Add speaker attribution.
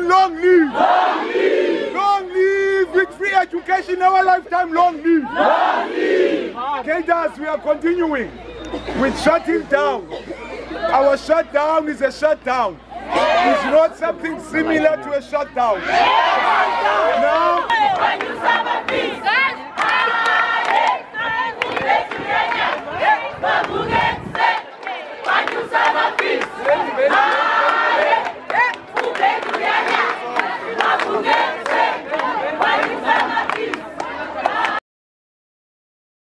Speaker 1: saying long live. Long live. Long live with free education in our lifetime. Long live. Long live. Cadres, we are continuing with shutting down. Our shutdown is a shutdown. It's not something similar to a shutdown. Now,